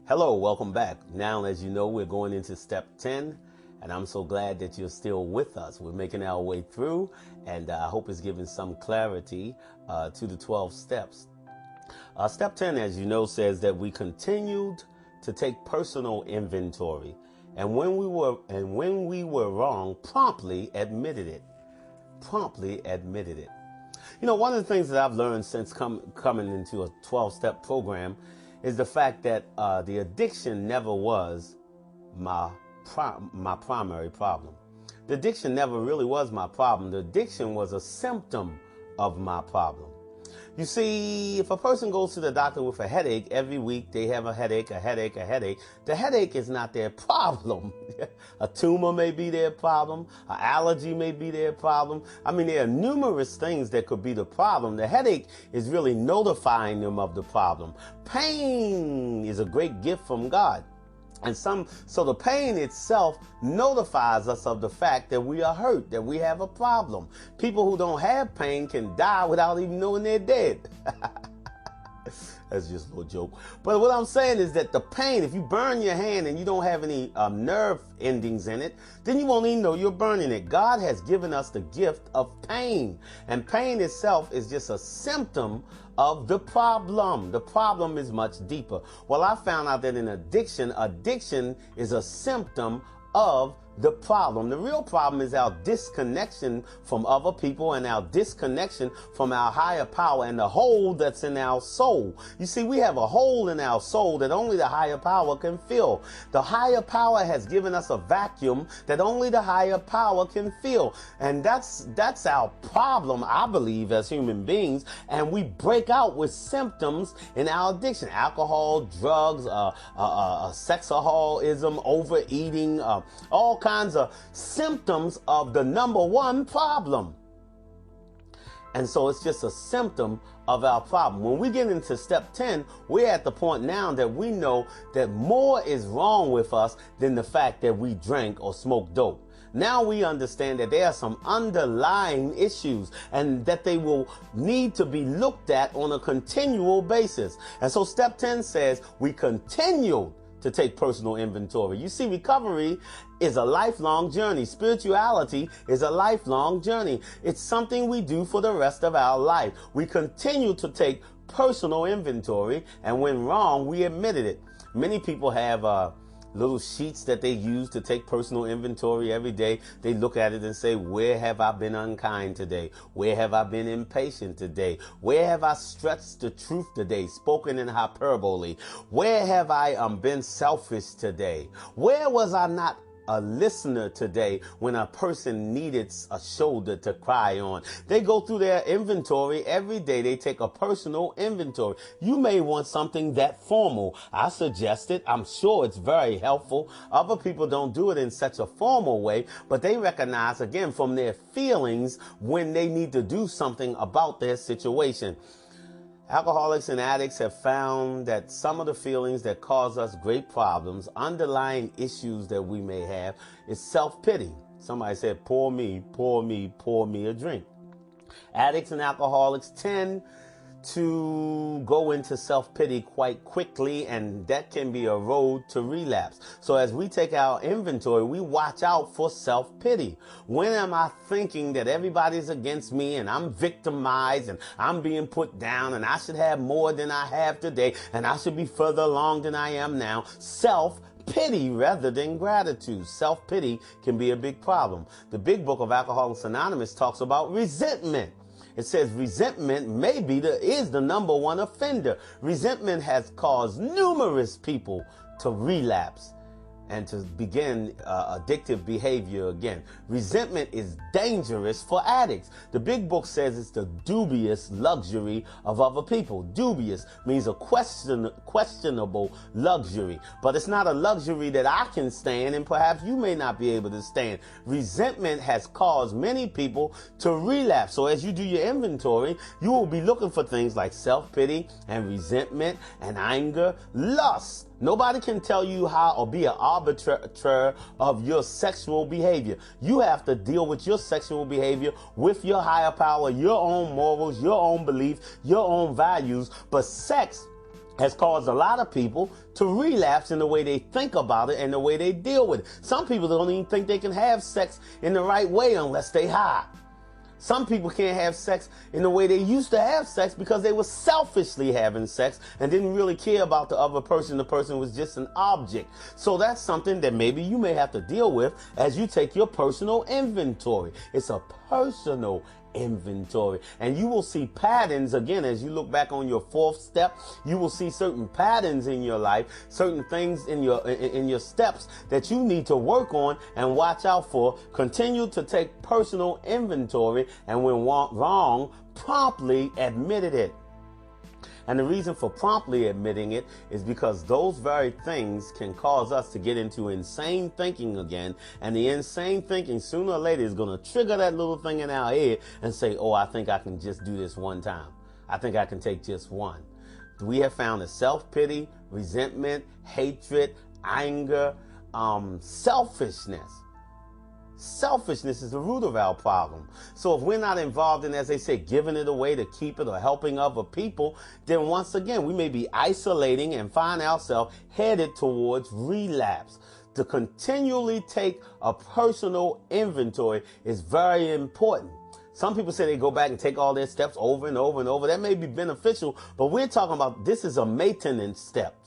Hello, welcome back. Now, as you know, we're going into step 10, and I'm so glad that you're still with us. We're making our way through, and I hope it's giving some clarity to the 12 steps. Step 10, as you know, says that we continued to take personal inventory, and when we were wrong, promptly admitted it. You know, one of the things that I've learned since coming into a 12-step program is the fact that the addiction never was my primary problem. The addiction never really was my problem. The addiction was a symptom of my problem. You see, if a person goes to the doctor with a headache every week, they have a headache. The headache is not their problem. A tumor may be their problem. An allergy may be their problem. I mean, there are numerous things that could be the problem. The headache is really notifying them of the problem. Pain is a great gift from God. So the pain itself notifies us of the fact that we are hurt, that we have a problem. People who don't have pain can die without even knowing they're dead. That's just a little joke. But what I'm saying is that the pain, if you burn your hand and you don't have any nerve endings in it, then you won't even know you're burning it. God has given us the gift of pain. And pain itself is just a symptom of the problem. The problem is much deeper. Well, I found out that in addiction is a symptom of the problem. The real problem is our disconnection from other people and our disconnection from our higher power and the hole that's in our soul. You see, we have a hole in our soul that only the higher power can fill. The higher power has given us a vacuum that only the higher power can fill. And that's our problem, I believe, as human beings. And we break out with symptoms in our addiction: alcohol, drugs, sexaholism, overeating, all kinds of symptoms of the number one problem. And so it's just a symptom of our problem. When we get into step 10, we're at the point now that we know that more is wrong with us than the fact that we drank or smoked dope. Now we understand that there are some underlying issues and that they will need to be looked at on a continual basis. And so step 10 says we continue to take personal inventory. You see, recovery is a lifelong journey. Spirituality is a lifelong journey. It's something we do for the rest of our life. We continue to take personal inventory, and when wrong, we admitted it. Many people have little sheets that they use to take personal inventory every day. They look at it and say, where have I been unkind today? Where have I been impatient today? Where have I stretched the truth today, spoken in hyperbole? Where have I been selfish today? Where was I not a listener today when a person needed a shoulder to cry on? They go through their inventory every day. They take a personal inventory. You may want something that formal. I suggest it. I'm sure it's very helpful. Other people don't do it in such a formal way, but they recognize, again, from their feelings when they need to do something about their situation. Alcoholics and addicts have found that some of the feelings that cause us great problems, underlying issues that we may have, is self-pity. Somebody said, pour me a drink. Addicts and alcoholics tend to go into self-pity quite quickly, and that can be a road to relapse. So as we take our inventory, we watch out for self-pity. When am I thinking that everybody's against me and I'm victimized and I'm being put down and I should have more than I have today and I should be further along than I am now? Self-pity rather than gratitude. Self-pity can be a big problem. The big book of Alcoholics Anonymous talks about resentment. It says resentment is the number one offender. Resentment has caused numerous people to relapse and to begin addictive behavior again. Resentment is dangerous for addicts. The big book says it's the dubious luxury of other people. Dubious means a questionable luxury, but it's not a luxury that I can stand, and perhaps you may not be able to stand. Resentment has caused many people to relapse. So as you do your inventory, you will be looking for things like self-pity and resentment and anger, lust. Nobody can tell you how or be an arbiter of your sexual behavior. You have to deal with your sexual behavior with your higher power, your own morals, your own beliefs, your own values. But sex has caused a lot of people to relapse in the way they think about it and the way they deal with it. Some people don't even think they can have sex in the right way unless they high. Some people can't have sex in the way they used to have sex because they were selfishly having sex and didn't really care about the other person. The person was just an object. So that's something that maybe you may have to deal with as you take your personal inventory. It's a personal inventory, and you will see patterns again as you look back on your fourth step. You will see certain patterns in your life, certain things in your steps that you need to work on and watch out for. Continue to take personal inventory, and when wrong, promptly admit it. And the reason for promptly admitting it is because those very things can cause us to get into insane thinking again. And the insane thinking sooner or later is going to trigger that little thing in our head and say, oh, I think I can just do this one time. I think I can take just one. We have found that self-pity, resentment, hatred, anger, selfishness is the root of our problem. So if we're not involved in, as they say, giving it away to keep it or helping other people, then once again, we may be isolating and find ourselves headed towards relapse. To continually take a personal inventory is very important. Some people say they go back and take all their steps over and over and over. That may be beneficial, but we're talking about this is a maintenance step.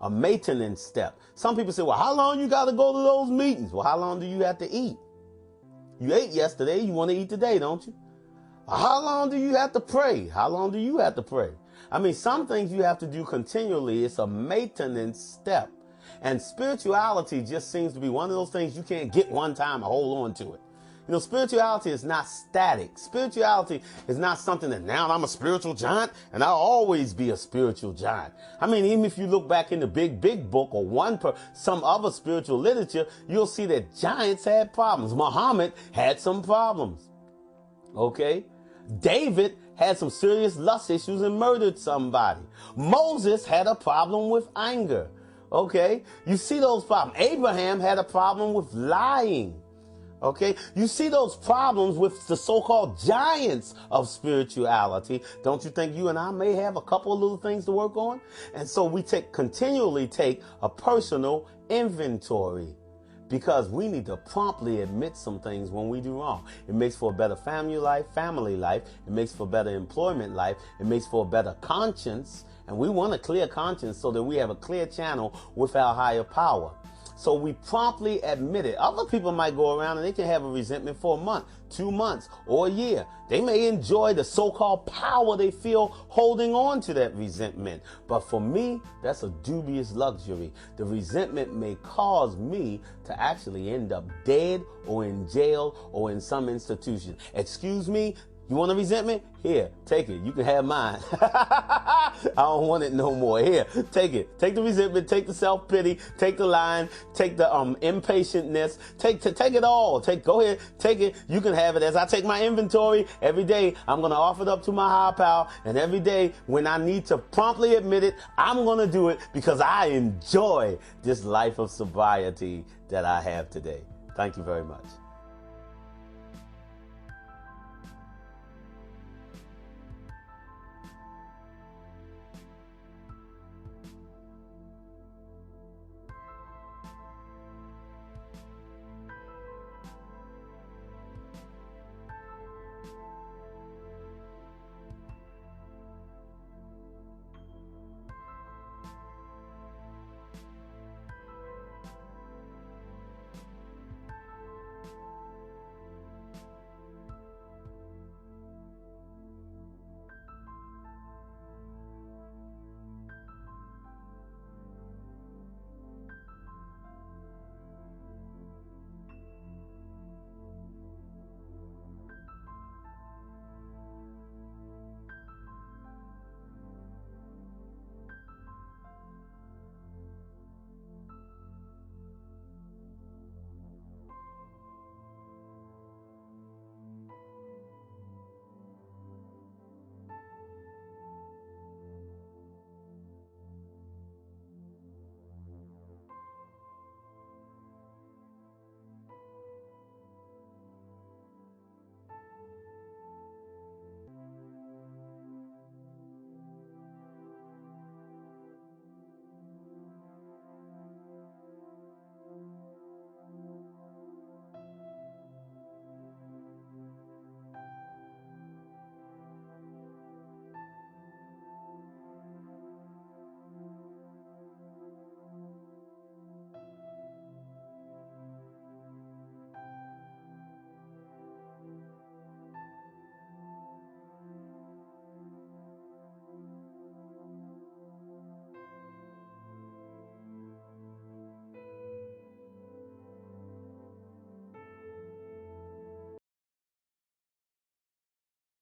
A maintenance step. Some people say, well, how long you got to go to those meetings? Well, how long do you have to eat? You ate yesterday. You want to eat today, don't you? How long do you have to pray? How long do you have to pray? I mean, some things you have to do continually. It's a maintenance step. And spirituality just seems to be one of those things you can't get one time and hold on to it. You know, spirituality is not static. Spirituality is not something that now I'm a spiritual giant and I'll always be a spiritual giant. I mean, even if you look back in the big book or some other spiritual literature, you'll see that giants had problems. Muhammad had some problems. Okay? David had some serious lust issues and murdered somebody. Moses had a problem with anger. Okay? You see those problems. Abraham had a problem with lying. Okay, you see those problems with the so-called giants of spirituality. Don't you think you and I may have a couple of little things to work on? And so we continually take a personal inventory because we need to promptly admit some things when we do wrong. It makes for a better family life. It makes for better employment life. It makes for a better conscience. And we want a clear conscience so that we have a clear channel with our higher power. So we promptly admit it. Other people might go around and they can have a resentment for a month, 2 months, or a year. They may enjoy the so-called power they feel holding on to that resentment. But for me, that's a dubious luxury. The resentment may cause me to actually end up dead or in jail or in some institution. Excuse me? You want a resentment? Here, take it. You can have mine. I don't want it no more. Here, take it. Take the resentment, take the self-pity, take the lying, take the impatientness, take it all. Go ahead, take it. You can have it. As I take my inventory every day, I'm going to offer it up to my higher power. And every day when I need to promptly admit it, I'm going to do it because I enjoy this life of sobriety that I have today. Thank you very much.